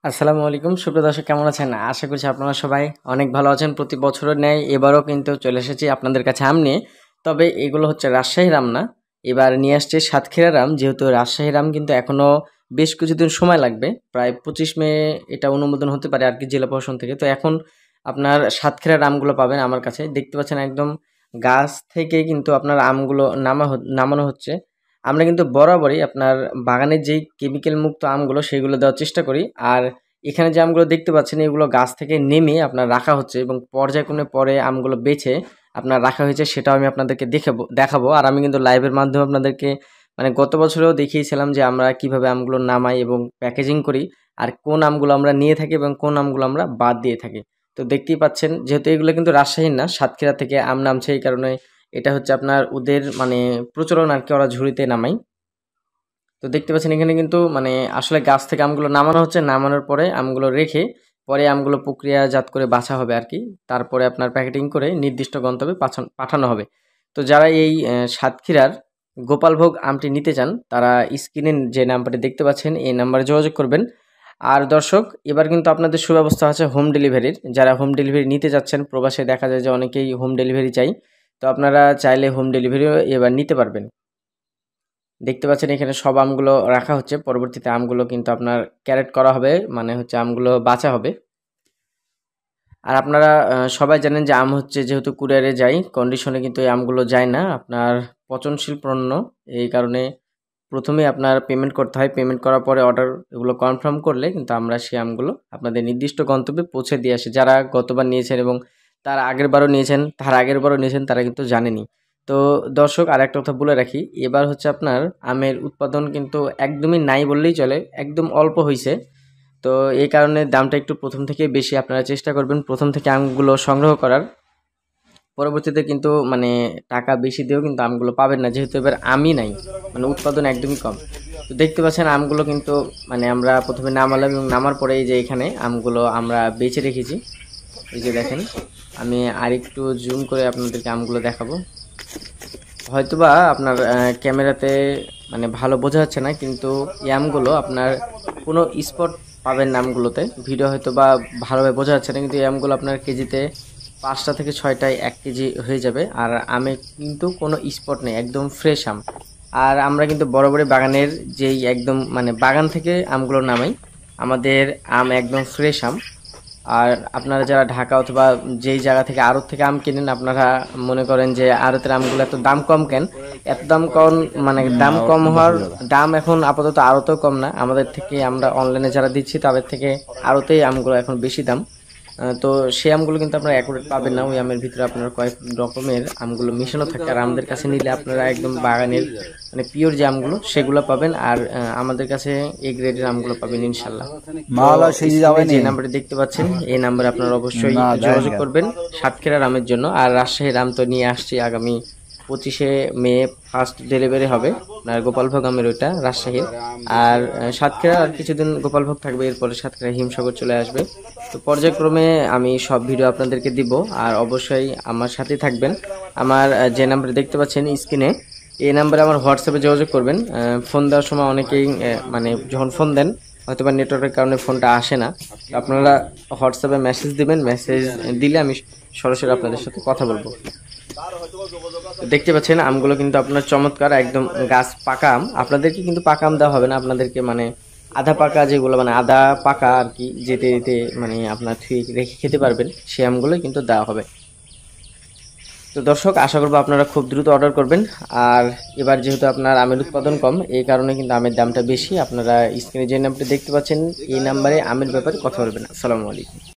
আসসালামু আলাইকুম সুপ্রিয় দর্শক, কেমন আছেন? আশা করছি আপনারা সবাই অনেক ভালো আছেন। প্রতি বছরের ন্যায় এবারও কিন্তু চলে এসেছি আপনাদের কাছে আম নিয়ে। তবে এগুলো হচ্ছে রাজশাহীর আম না, এবার নিয়ে আসছে সাতক্ষীরার আম। যেহেতু রাজশাহীর আম কিন্তু এখনও বেশ কিছুদিন সময় লাগবে, প্রায় 25 মে এটা অনুমোদন হতে পারে আর কি জেলা প্রশাসন থেকে। তো এখন আপনার সাতক্ষীরার আমগুলো পাবেন আমার কাছে। দেখতে পাচ্ছেন একদম গাছ থেকে কিন্তু আপনার আমগুলো নামানো হচ্ছে। আমরা কিন্তু বরাবরই আপনার বাগানের যেই কেমিক্যাল মুক্ত আমগুলো সেগুলো দেওয়ার চেষ্টা করি। আর এখানে যে আমগুলো দেখতে পাচ্ছেন এগুলো গাছ থেকে নেমে আপনার রাখা হচ্ছে এবং পর্যায়ক্রমে পরে আমগুলো বেছে আপনার রাখা হয়েছে, সেটাও আমি আপনাদেরকে দেখাবো। আর আমি কিন্তু লাইভের মাধ্যমে আপনাদেরকে মানে গত বছরেও দেখিয়েছিলাম যে আমরা কিভাবে আমগুলো নামাই এবং প্যাকেজিং করি, আর কোন আমগুলো আমরা নিয়ে থাকি এবং কোন আমগুলো আমরা বাদ দিয়ে থাকি। তো দেখতেই পাচ্ছেন, যেহেতু এগুলো কিন্তু রাজশাহীর না, সাতক্ষীরা থেকে আম নামছে, এই কারণে এটা হচ্ছে আপনার ওদের মানে প্রচলন আর কি, ওরা ঝুড়িতে নামাই। তো দেখতে পাচ্ছেন এখানে কিন্তু মানে আসলে গাছ থেকে আমগুলো নামানো হচ্ছে, নামানোর পরে আমগুলো রেখে পরে আমগুলো প্রক্রিয়াজাত করে বাছা হবে আর কি। তারপরে আপনার প্যাকেটিং করে নির্দিষ্ট গন্তব্যে পাঠানো হবে। তো যারা এই সাতক্ষীরার গোপালভোগ আমটি নিতে চান তারা স্ক্রিনে যে নাম্বারটি দেখতে পাচ্ছেন এই নাম্বারে যোগাযোগ করবেন। আর দর্শক, এবার কিন্তু আপনাদের সুব্যবস্থা আছে হোম ডেলিভারির। যারা হোম ডেলিভারি নিতে যাচ্ছেন, প্রবাসে দেখা যায় যে অনেকেই হোম ডেলিভারি চাই, তো আপনারা চাইলে হোম ডেলিভারিও এবার নিতে পারবেন। দেখতে পাচ্ছেন এখানে সব আমগুলো রাখা হচ্ছে, পরবর্তীতে আমগুলো কিন্তু আপনার ক্যারেট করা হবে, মানে হচ্ছে আমগুলো বাছা হবে। আর আপনারা সবাই জানেন যে আম হচ্ছে যেহেতু কুরিয়ারে যায়, কন্ডিশনে কিন্তু এই আমগুলো যায় না, আপনার পচনশীল পণ্য। এই কারণে প্রথমেই আপনার পেমেন্ট করতে হয়, পেমেন্ট করার পরে অর্ডার এগুলো কনফার্ম করলে কিন্তু আমরা সেই আমগুলো আপনাদের নির্দিষ্ট গন্তব্যে পৌঁছে দিয়ে আসি। যারা গতবার নিয়েছেন এবং তার আগেরবারও নিয়েছেন, তারা কিন্তু জানেনই। তো দর্শক, আর একটা কথা বলে রাখি, এবার হচ্ছে আপনার আমের উৎপাদন কিন্তু একদমই নাই বললেই চলে, একদম অল্প হয়েছে। তো এই কারণে দামটা একটু প্রথম থেকে বেশি। আপনারা চেষ্টা করবেন প্রথম থেকে আমগুলো সংগ্রহ করার, পরবর্তীতে কিন্তু মানে টাকা বেশি দিয়েও কিন্তু আমগুলো পাবেন না, যেহেতু এবার আমই নাই, মানে উৎপাদন একদমই কম। তো দেখতে পাচ্ছেন আমগুলো কিন্তু মানে আমরা প্রথমে নামালাম এবং নামার পরে এই যে এখানে আমগুলো আমরা বেছে রেখেছি। এই যে দেখেন, আমি আরেকটু জুম করে আপনাদেরকে আমগুলো দেখাবো। হয়তোবা আপনার ক্যামেরাতে মানে ভালো বোঝা যাচ্ছে না, কিন্তু এই আমগুলো আপনার কোনো স্পট পাবেন না আমগুলোতে, ভিডিও হয়তো বা ভালোভাবে বোঝা যাচ্ছে না, কিন্তু এই আমগুলো আপনার কেজিতে 5টা থেকে 6টায় 1 কেজি হয়ে যাবে। আর আমে কিন্তু কোনো স্পট নেই, একদম ফ্রেশ আম। আর আমরা কিন্তু বরাবরই বাগানের যেই একদম মানে বাগান থেকে আমগুলো নামাই, আমাদের আম একদম ফ্রেশ আম। আর আপনারা যারা ঢাকা অথবা যেই জায়গা থেকে আড়ত থেকে আম কিনেন, আপনারা মনে করেন যে আড়তের আমগুলো এত দাম কম কেন? এত দাম কম মানে দাম কম হওয়ার দাম এখন আপাতত আড়তেও কম না, আমাদের থেকে আমরা অনলাইনে যারা দিচ্ছি তাদের থেকে আড়তেই আমগুলো এখন বেশি দাম। তো সেই আমগুলো কিন্তু আপনারা অ্যাকুরেট পাবেন না, ওই আমের ভিতরে আপনার কয়েক রকমের আমগুলো মিশানো থাকে। আর আমাদের কাছে নিলে আপনারা একদম বাগানের মানে পিওর যে আমগুলো সেগুলো পাবেন, আর আমাদের কাছে এ গ্রেডের আমগুলো পাবেন ইনশাল্লাহ। যে নাম্বারে দেখতে পাচ্ছেন এই নাম্বারে আপনারা অবশ্যই যোগাযোগ করবেন সাতক্ষীরার আমের জন্য। আর রাজশাহীর আম তো নিয়ে আসছি, আগামী 25শে মে ফার্স্ট ডেলিভারি হবে আপনার গোপালভোগ আমের, ওইটা রাজশাহীর। আর সাতক্ষীরা আর কিছুদিন গোপালভোগ থাকবে, এরপরে সাতক্ষীরা হিমসাগর চলে আসবে। তো পর্যায়ক্রমে আমি সব ভিডিও আপনাদেরকে দিব, আর অবশ্যই আমার সাথে থাকবেন। আমার যে নাম্বারে দেখতে পাচ্ছেন স্ক্রিনে, এই নাম্বারে আমার হোয়াটসঅ্যাপে যোগাযোগ করবেন। ফোন দেওয়ার সময় অনেকেই মানে যখন ফোন দেন হয়তো বা নেটওয়ার্কের কারণে ফোনটা আসে না, আপনারা হোয়াটসঅ্যাপে মেসেজ দিবেন, মেসেজ দিলে আমি সরাসরি আপনাদের সাথে কথা বলবো। দেখতে পাচ্ছেন আমগুলো কিন্তু আপনার চমৎকার, একদম গাছ পাকা আম। আপনাদেরকে কিন্তু পাকা আম দেওয়া হবে না, আপনাদেরকে মানে আধা পাকা যেগুলো মানে আধা পাকা আর কি, যেতে যেতে মানে আপনার রেখে খেতে পারবেন, সেই আমগুলো কিন্তু দেওয়া হবে। তো দর্শক, আশা করবো আপনারা খুব দ্রুত অর্ডার করবেন। আর এবার যেহেতু আপনার আমের উৎপাদন কম, এই কারণে কিন্তু আমের দামটা বেশি। আপনারা স্ক্রিনে যে নাম্বারটি দেখতে পাচ্ছেন এই নাম্বারে আমের ব্যাপারে কথা বলবেন। আসসালামু আলাইকুম।